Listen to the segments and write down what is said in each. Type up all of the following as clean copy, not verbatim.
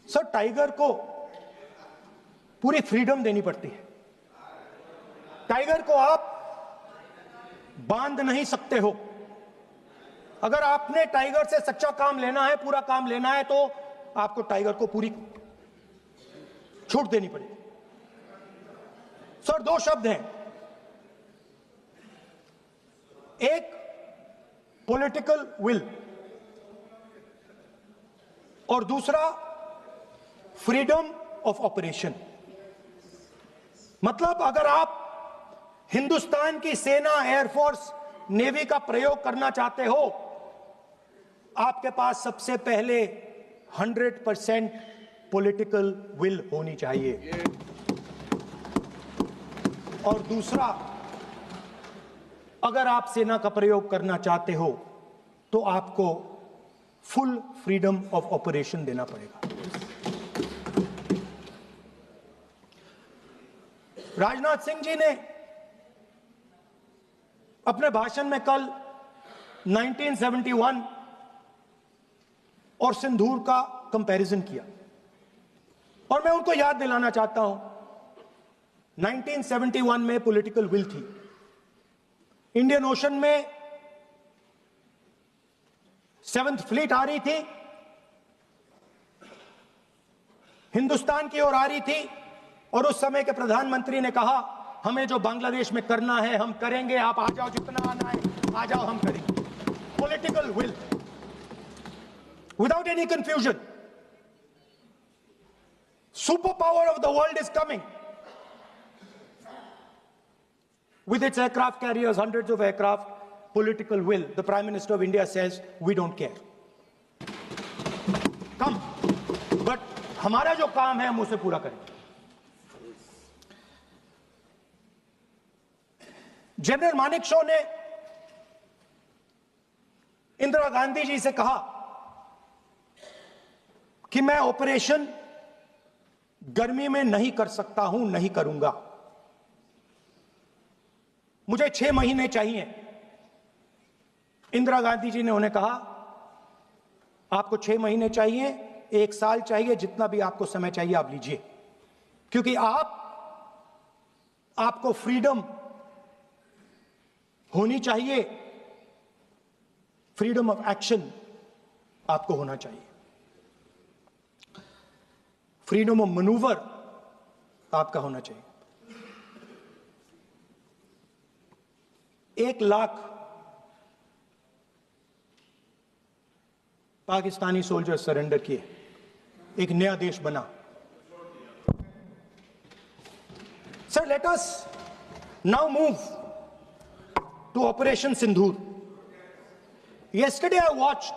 Sir, tiger को पूरी freedom देनी पड़ती है। टाइगर को आप बांध नहीं सकते हो। अगर आपने टाइगर से सच्चा काम लेना है, पूरा काम लेना है, तो आपको टाइगर को पूरी छूट देनी पड़ेगी। सर, दो शब्द हैं, एक पॉलिटिकल विल और दूसरा फ्रीडम ऑफ ऑपरेशन। मतलब अगर आप हिंदुस्तान की सेना, एयरफोर्स, नेवी का प्रयोग करना चाहते हो, आपके पास सबसे पहले 100% पॉलिटिकल विल होनी चाहिए, और दूसरा, अगर आप सेना का प्रयोग करना चाहते हो तो आपको फुल फ्रीडम ऑफ ऑपरेशन देना पड़ेगा। राजनाथ सिंह जी ने अपने भाषण में कल 1971 और सिंदूर का कंपैरिजन किया, और मैं उनको याद दिलाना चाहता हूं, 1971 में पॉलिटिकल विल थी। इंडियन ओशन में 7th फ्लीट आ रही थी, हिंदुस्तान की ओर आ रही थी, और उस समय के प्रधानमंत्री ने कहा, हमें जो बांग्लादेश में करना है हम करेंगे, आप आ जाओ, जितना आना है आ जाओ, हम करेंगे। Political will, without any confusion. Super power of the world is coming with its aircraft carriers, hundreds of aircraft. Political will. The Prime Minister of India says, we don't care. Come. But हमारा जो काम है हम उसे पूरा करेंगे। General Manekshaw ने इंदिरा गांधी जी से कहा कि मैं ऑपरेशन गर्मी में नहीं कर सकता हूं, नहीं करूंगा, मुझे 6 महीने चाहिए। इंदिरा गांधी जी ने उन्हें कहा, आपको 6 महीने चाहिए, 1 साल चाहिए, जितना भी आपको समय चाहिए आप लीजिए, क्योंकि आपको फ्रीडम होनी चाहिए, फ्रीडम ऑफ एक्शन आपको होना चाहिए, फ्रीडम ऑफ मैनूवर आपका होना चाहिए। 1 लाख पाकिस्तानी सोल्जर सरेंडर किए, एक नया देश बना। Sir, let us now move to operation Sindoor. Yesterday I watched,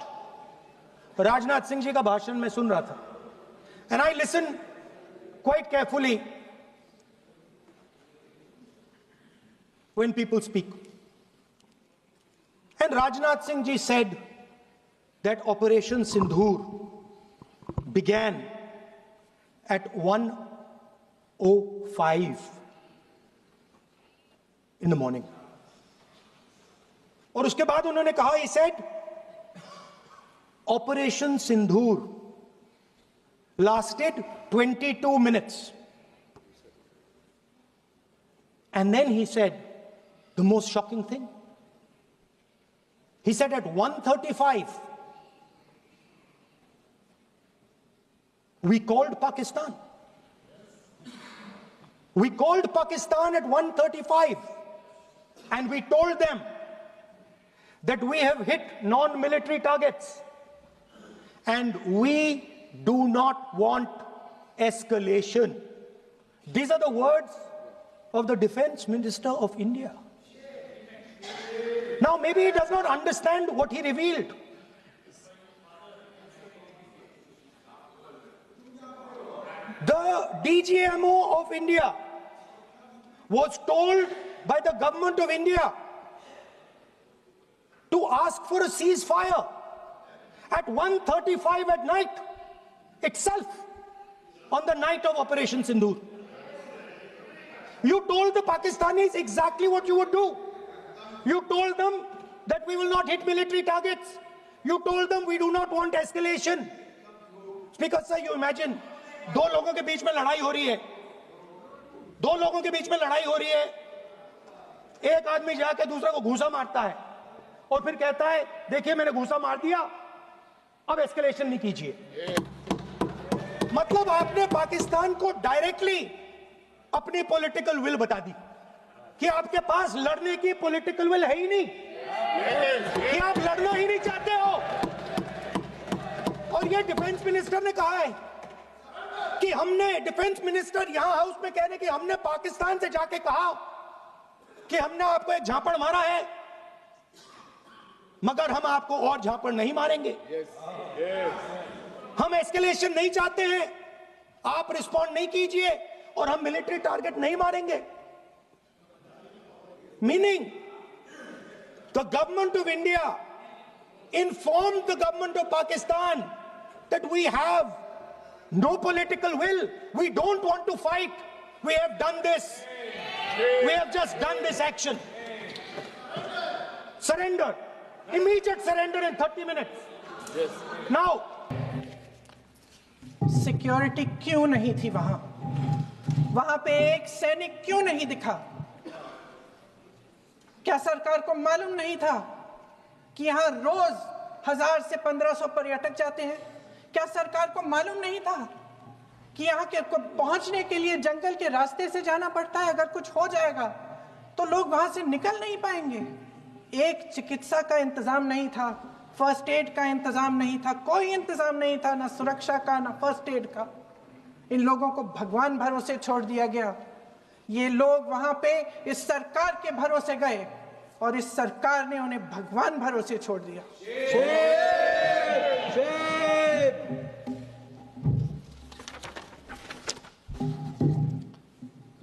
Rajnath Singh ji का भाषण में सुन रहा था, and I listen quite carefully when people speak. And Rajnath Singh ji said that Operation Sindoor began at 1:05 in the morning. और उसके बाद उन्होंने कहा, he said, Operation Sindoor lasted 22 minutes. And then he said the most shocking thing. He said at 1:35, we called Pakistan. We called Pakistan at 1:35, and we told them that we have hit non-military targets, and we do not want escalation. These are the words of the Defense Minister of India. Now, maybe he does not understand what he revealed. The DGMO of India was told by the government of India to ask for a ceasefire at 1:35 at night itself, on the night of Operation Sindoor. You told the Pakistanis exactly what you would do. You told them that we will not hit military targets. You told them we do not want escalation. Speaker sir, you imagine, दो लोगों के बीच में लड़ाई हो रही है, दो लोगों के बीच में लड़ाई हो रही है, एक आदमी जाके दूसरे को घूंसा मारता है और फिर कहता है देखिए मैंने घूंसा मार दिया, अब एस्केलेशन नहीं कीजिए। मतलब आपने पाकिस्तान को डायरेक्टली अपनी पॉलिटिकल विल बता दी कि आपके पास लड़ने की पॉलिटिकल विल है ही नहीं, कि आप लड़ना ही नहीं चाहते हो। और ये डिफेंस मिनिस्टर ने कहा है कि हमने, डिफेंस मिनिस्टर यहां हाउस में कह रहे कि हमने पाकिस्तान से जाके कहा कि हमने आपको एक झापड़ मारा है, मगर हम आपको और झापड़ नहीं मारेंगे। हम एस्केलेशन नहीं चाहते हैं, आप रिस्पॉन्ड नहीं कीजिए और हम मिलिट्री टारगेट नहीं मारेंगे। Meaning the government of India informed the government of Pakistan that we have no political will, we don't want to fight, we have done this, we have just done this action. Surrender, immediate surrender in 30 minutes. Now security क्यों नहीं थी वहां पे एक सैनिक क्यों नहीं दिखा? क्या सरकार को मालूम नहीं था कि यहां रोज 1000 से 1500 पर्यटक जाते हैं? क्या सरकार को मालूम नहीं था कि यहां के पहुंचने के लिए जंगल के रास्ते से जाना पड़ता है? अगर कुछ हो जाएगा तो लोग वहां से निकल नहीं पाएंगे। एक चिकित्सा का इंतजाम नहीं था, फर्स्ट एड का इंतजाम नहीं था, कोई इंतजाम नहीं था, ना सुरक्षा का ना फर्स्ट एड का। इन लोगों को भगवान भरोसे छोड़ दिया गया। ये लोग वहां पे इस सरकार के भरोसे गए और इस सरकार ने उन्हें भगवान भरोसे छोड़ दिया।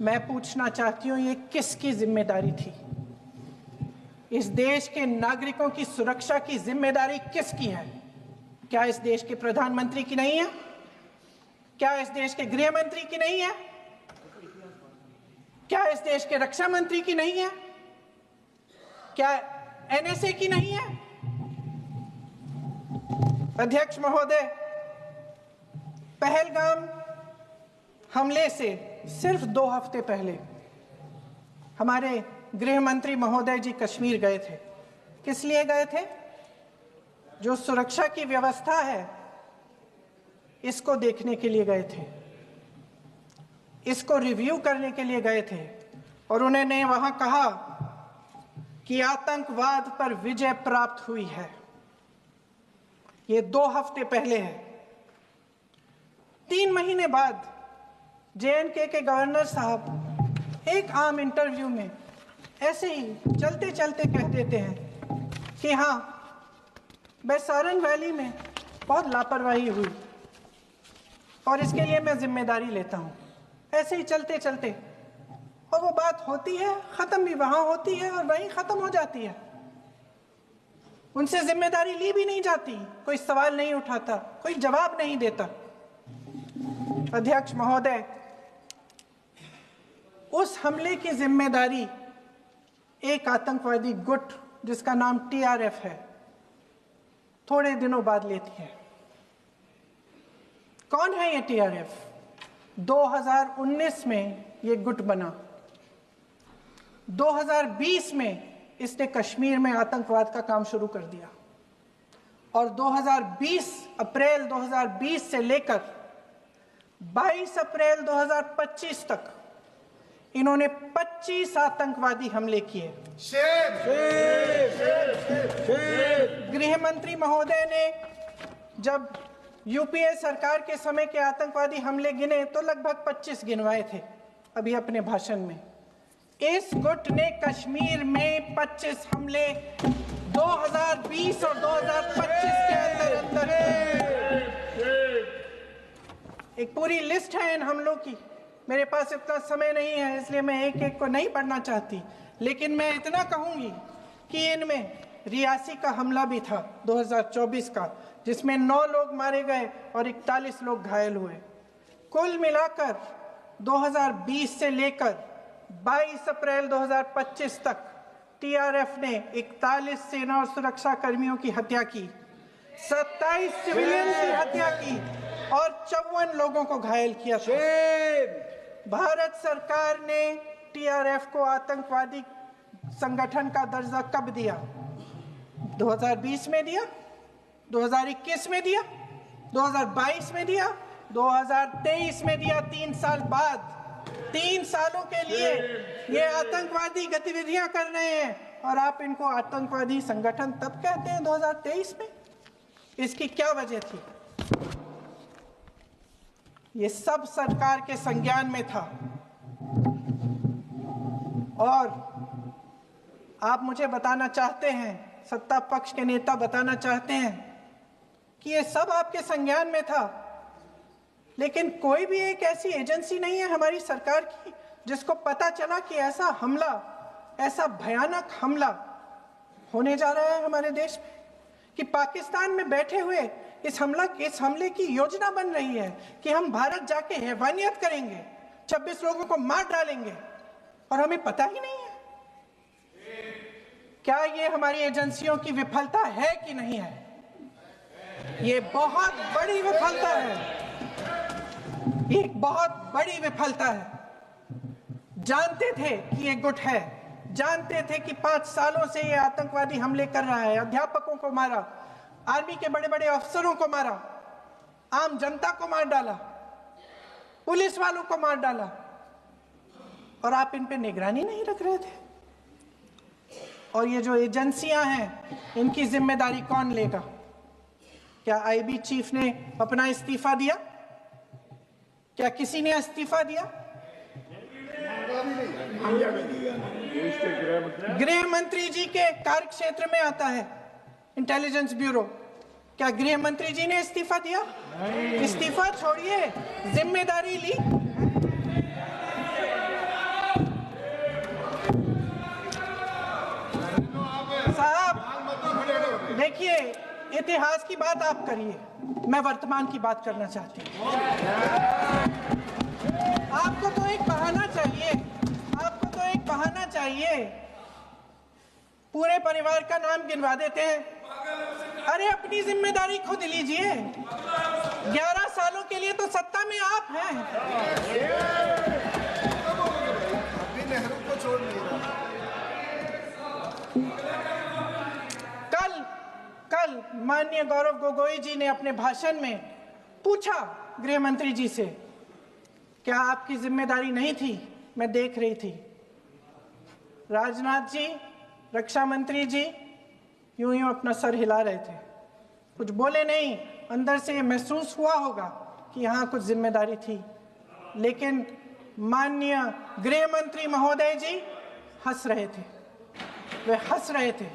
मैं पूछना चाहती हूं, ये किसकी जिम्मेदारी थी? इस देश के नागरिकों की सुरक्षा की जिम्मेदारी किसकी है? क्या इस देश के प्रधानमंत्री की नहीं है? क्या इस देश के गृह मंत्री की नहीं है? क्या इस देश के रक्षा मंत्री की नहीं है? क्या एनएसए की नहीं है? अध्यक्ष महोदय, पहलगाम हमले से सिर्फ 2 हफ्ते पहले हमारे गृह मंत्री महोदय जी कश्मीर गए थे। किस लिए गए थे? जो सुरक्षा की व्यवस्था है इसको देखने के लिए गए थे, इसको रिव्यू करने के लिए गए थे। और उन्होंने वहां कहा कि आतंकवाद पर विजय प्राप्त हुई है। ये 2 हफ्ते पहले है। 3 महीने बाद जेएनके के गवर्नर साहब एक आम इंटरव्यू में ऐसे ही चलते चलते कह देते हैं कि हाँ, बैसारन वैली में बहुत लापरवाही हुई और इसके लिए मैं जिम्मेदारी लेता हूँ। ऐसे ही चलते चलते, और वो बात होती है, खत्म भी वहां होती है और वहीं खत्म हो जाती है। उनसे जिम्मेदारी ली भी नहीं जाती, कोई सवाल नहीं उठाता, कोई जवाब नहीं देता। अध्यक्ष महोदय, उस हमले की जिम्मेदारी एक आतंकवादी गुट जिसका नाम टीआरएफ है थोड़े दिनों बाद लेती है। कौन है ये टीआरएफ? 2019 में ये गुट बना। 2020 में इसने कश्मीर में आतंकवाद का काम शुरू कर दिया और 2020 अप्रैल 2020 से लेकर 22 अप्रैल 2025 तक इन्होंने 25 आतंकवादी हमले किए। गृह मंत्री महोदय ने जब यूपीए सरकार के समय के आतंकवादी हमले गिने तो लगभग 25 गिनवाए थे अभी अपने भाषण में। इस गुट ने कश्मीर में 25 हमले 2020 और 2025 के अंदर एक पूरी लिस्ट है इन हमलों की। मेरे पास इतना समय नहीं है इसलिए मैं एक एक को नहीं पढ़ना चाहती, लेकिन मैं इतना कहूंगी कि इनमें रियासी का हमला भी था 2024 का, जिसमें 9 लोग मारे गए और 41 लोग घायल हुए। कुल मिलाकर 2020 से लेकर 22 अप्रैल 2025 तक टीआरएफ ने 41 सेना और सुरक्षा कर्मियों की हत्या की, 27 सिविलियंस की हत्या की और 54 लोगों को घायल किया था। भारत सरकार ने टीआरएफ को आतंकवादी संगठन का दर्जा कब दिया? 2020 में दिया, 2021 में दिया, 2022 में दिया, 2023 में दिया। 3 साल बाद, 3 सालों के लिए ये आतंकवादी गतिविधियां कर रहे हैं और आप इनको आतंकवादी संगठन तब कहते हैं 2023 में। इसकी क्या वजह थी? ये सब सरकार के संज्ञान में था। और आप मुझे बताना चाहते हैं, सत्ता पक्ष के नेता बताना चाहते हैं कि ये सब आपके संज्ञान में था, लेकिन कोई भी एक ऐसी एजेंसी नहीं है हमारी सरकार की जिसको पता चला कि ऐसा हमला, ऐसा भयानक हमला होने जा रहा है हमारे देश में, कि पाकिस्तान में बैठे हुए इस हमले की योजना बन रही है कि हम भारत जाके हैवानियत करेंगे, 26 लोगों को मार डालेंगे और हमें पता ही नहीं है। क्या ये हमारी एजेंसियों की विफलता है कि नहीं है? ये बहुत बड़ी विफलता है, एक बहुत बड़ी विफलता है। जानते थे कि ये गुट है, जानते थे कि 5 सालों से ये आतंकवादी हमले कर रहा है, अध्यापकों को मारा, आर्मी के बड़े बड़े अफसरों को मारा, आम जनता को मार डाला, पुलिस वालों को मार डाला, और आप इन पे निगरानी नहीं रख रहे थे। और ये जो एजेंसियां हैं, इनकी जिम्मेदारी कौन लेगा? क्या आईबी चीफ ने अपना इस्तीफा दिया? क्या किसी ने इस्तीफा दिया? गृह मंत्री जी के कार्य क्षेत्र में आता है इंटेलिजेंस ब्यूरो। क्या गृह मंत्री जी ने इस्तीफा दिया? इस्तीफा छोड़िए, जिम्मेदारी ली। साहब देखिए, इतिहास की बात आप करिए, मैं वर्तमान की बात करना चाहती हूँ। आपको तो एक बहाना चाहिए, आपको तो एक बहाना चाहिए। पूरे परिवार का नाम गिनवा देते हैं। अरे अपनी जिम्मेदारी खुद लीजिए। 11 सालों के लिए तो सत्ता में आप हैं। अभी नेहरू को छोड़ नहीं रहा। कल माननीय गौरव गोगोई जी ने अपने भाषण में पूछा गृह मंत्री जी से, क्या आपकी जिम्मेदारी नहीं थी? मैं देख रही थी। राजनाथ जी, रक्षा मंत्री जी यूं अपना सर हिला रहे थे, कुछ बोले नहीं। अंदर से महसूस हुआ होगा कि यहाँ कुछ जिम्मेदारी थी, लेकिन माननीय गृह मंत्री महोदय जी हंस रहे थे, वे हंस रहे थे।